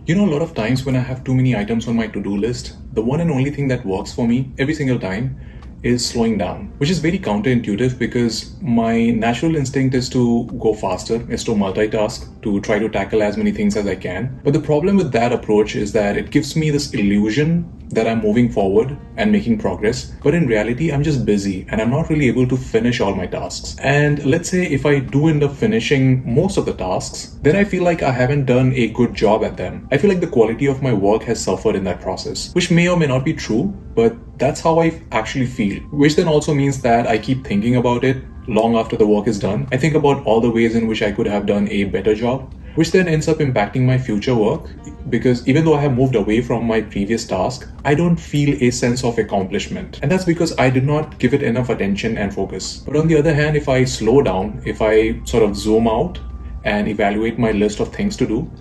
A lot of times when I have too many items on my to-do list, the one and only thing that works for me every single time is slowing down, which is very counterintuitive because my natural instinct is to go faster, is to multitask, to try to tackle as many things as I can. But the problem with that approach is that it gives me this illusion that I'm moving forward and making progress, but in reality, I'm just busy and I'm not really able to finish all my tasks. And let's say if I do end up finishing most of the tasks, then I feel like I haven't done a good job at them. I feel like the quality of my work has suffered in that process, which may or may not be true, but that's how I actually feel, which then also means that I keep thinking about it long after the work is done. I think about all the ways in which I could have done a better job, which then ends up impacting my future work because even though I have moved away from my previous task, I don't feel a sense of accomplishment. And that's because I did not give it enough attention and focus. But on the other hand, if I slow down, if I sort of zoom out and evaluate my list of things to do,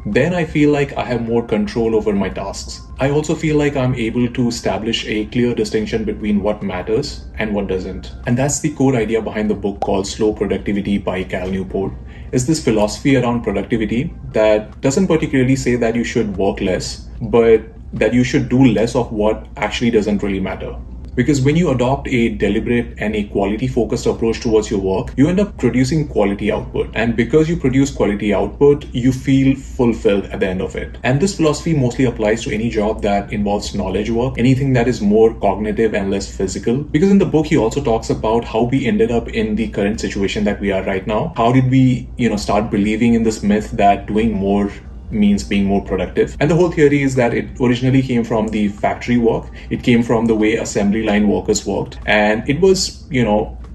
then I feel like I have more control over my tasks. I also feel like I'm able to establish a clear distinction between what matters and what doesn't. And that's the core idea behind the book called Slow Productivity by Cal Newport. It's this philosophy around productivity that doesn't particularly say that you should work less, but that you should do less of what actually doesn't really matter. Because when you adopt a deliberate and a quality-focused approach towards your work, you end up producing quality output. And because you produce quality output, you feel fulfilled at the end of it. And this philosophy mostly applies to any job that involves knowledge work, anything that is more cognitive and less physical. Because in the book, he also talks about how we ended up in the current situation that we are right now. How did we, start believing in this myth that doing more means being more productive. And the whole theory is that it originally came from the factory work. It came from the way assembly line workers worked. And it was,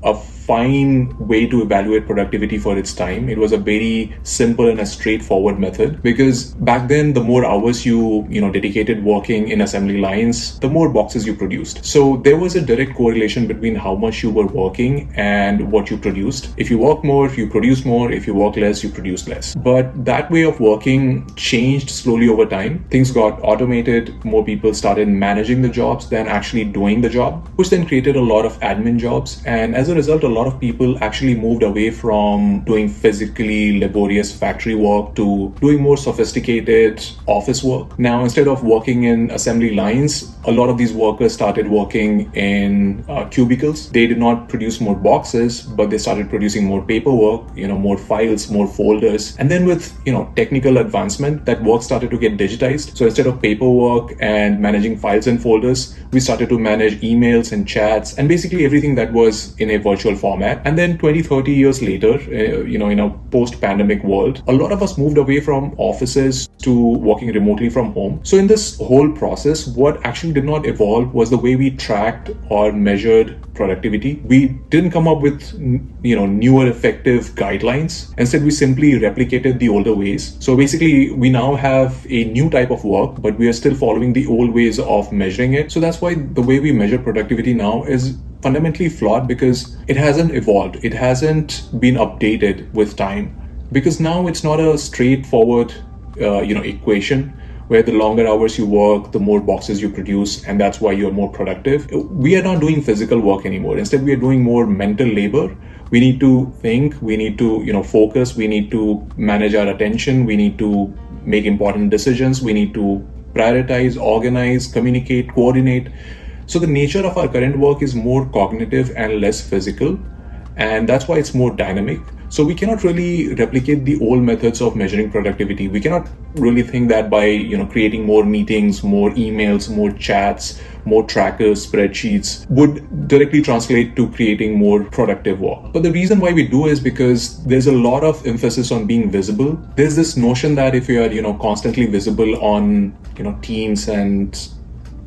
a fine way to evaluate productivity for its time. It was a very simple and a straightforward method because back then, the more hours you dedicated working in assembly lines, the more boxes you produced. So there was a direct correlation between how much you were working and what you produced. If you work more, you produce more. If you work less, you produce less. But that way of working changed slowly over time. Things got automated. More people started managing the jobs than actually doing the job, which then created a lot of admin jobs. And as a result, a lot of people actually moved away from doing physically laborious factory work to doing more sophisticated office work. Now, instead of working in assembly lines, a lot of these workers started working in cubicles. They did not produce more boxes, but they started producing more paperwork, more files, more folders. And then with, technical advancement, that work started to get digitized. So instead of paperwork and managing files and folders, we started to manage emails and chats and basically everything that was in a virtual format. And then 20, 30 years later, in a post-pandemic world, a lot of us moved away from offices to working remotely from home. So in this whole process, what actually did not evolve was the way we tracked or measured productivity. We didn't come up with, newer effective guidelines. Instead, we simply replicated the older ways. So basically, we now have a new type of work, but we are still following the old ways of measuring it. So that's why the way we measure productivity now is fundamentally flawed because it hasn't evolved. It hasn't been updated with time because now it's not a straightforward, equation where the longer hours you work, the more boxes you produce, and that's why you're more productive. We are not doing physical work anymore. Instead, we are doing more mental labor. We need to think, we need to, focus, we need to manage our attention, we need to make important decisions, we need to prioritize, organize, communicate, coordinate. So the nature of our current work is more cognitive and less physical, and that's why it's more dynamic. So we cannot really replicate the old methods of measuring productivity. We cannot really think that by creating more meetings, more emails, more chats, more trackers, spreadsheets would directly translate to creating more productive work. But the reason why we do is because there's a lot of emphasis on being visible. There's this notion that if you are constantly visible on Teams and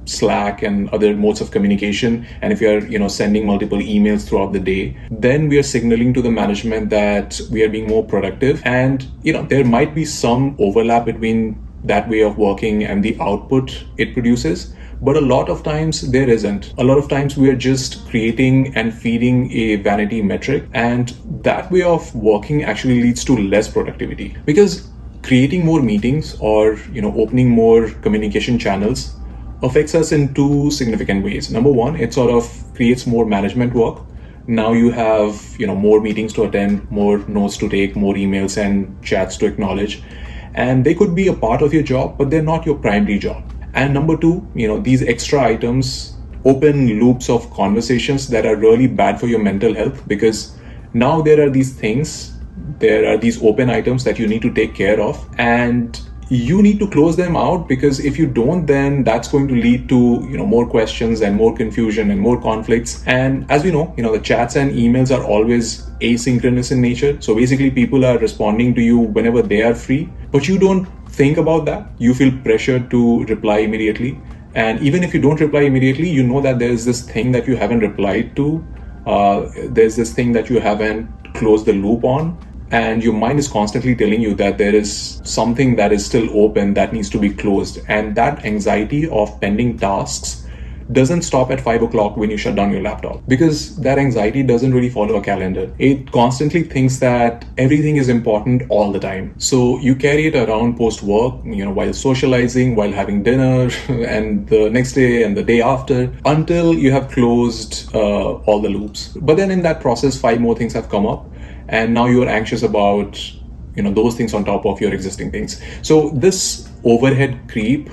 Slack and other modes of communication, and if you're sending multiple emails throughout the day, then we are signaling to the management that we are being more productive. And there might be some overlap between that way of working and the output it produces, but a lot of times there isn't. A lot of times we are just creating and feeding a vanity metric, and that way of working actually leads to less productivity because creating more meetings or opening more communication channels affects us in two significant ways. Number one, it sort of creates more management work. Now you have more meetings to attend, more notes to take, more emails and chats to acknowledge. and they could be a part of your job, but they're not your primary job. And number two, these extra items open loops of conversations that are really bad for your mental health, because now there are these things, there are these open items that you need to take care of, and you need to close them out, because if you don't, then that's going to lead to more questions and more confusion and more conflicts. And as we know, the chats and emails are always asynchronous in nature. So basically people are responding to you whenever they are free, but you don't think about that. You feel pressured to reply immediately. And even if you don't reply immediately, you know that there's this thing that you haven't replied to. There's this thing that you haven't closed the loop on. And your mind is constantly telling you that there is something that is still open that needs to be closed. And that anxiety of pending tasks doesn't stop at 5 o'clock when you shut down your laptop, because that anxiety doesn't really follow a calendar. It constantly thinks that everything is important all the time. So you carry it around post work, while socializing, while having dinner, and the next day and the day after, until you have closed all the loops. But then in that process, 5 more things have come up. And now you're anxious about, those things on top of your existing things. So this overhead creep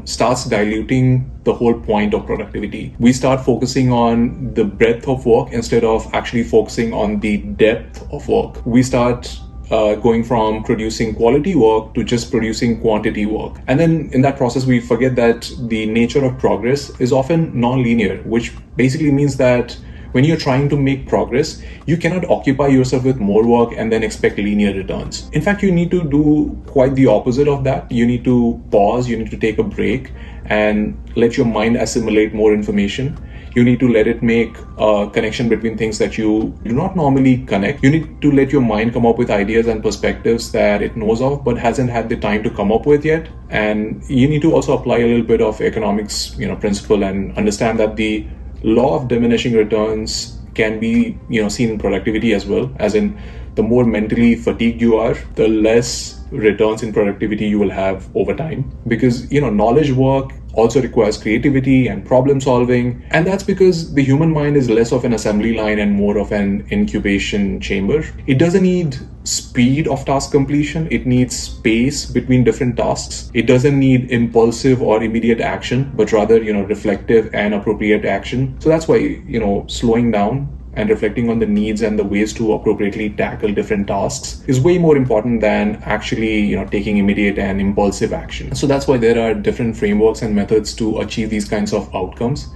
starts diluting the whole point of productivity. We start focusing on the breadth of work instead of actually focusing on the depth of work. We start going from producing quality work to just producing quantity work. And then in that process, we forget that the nature of progress is often non-linear, which basically means that when you're trying to make progress, you cannot occupy yourself with more work and then expect linear returns. In fact, you need to do quite the opposite of that. You need to pause, you need to take a break and let your mind assimilate more information. You need to let it make a connection between things that you do not normally connect. You need to let your mind come up with ideas and perspectives that it knows of but hasn't had the time to come up with yet. And you need to also apply a little bit of economics, principle, and understand that the law of diminishing returns can be seen in productivity as well. As in, the more mentally fatigued you are, the less returns in productivity you will have over time, because knowledge work also requires creativity and problem solving, and that's because the human mind is less of an assembly line and more of an incubation chamber. It doesn't need speed of task completion, it needs space between different tasks. It doesn't need impulsive or immediate action, but rather reflective and appropriate action. So that's why slowing down and reflecting on the needs and the ways to appropriately tackle different tasks is way more important than actually taking immediate and impulsive action. So that's why there are different frameworks and methods to achieve these kinds of outcomes,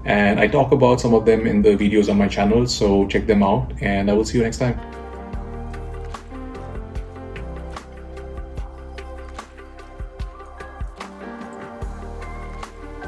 and I talk about some of them in the videos on my channel, so check them out, and I will see you next time.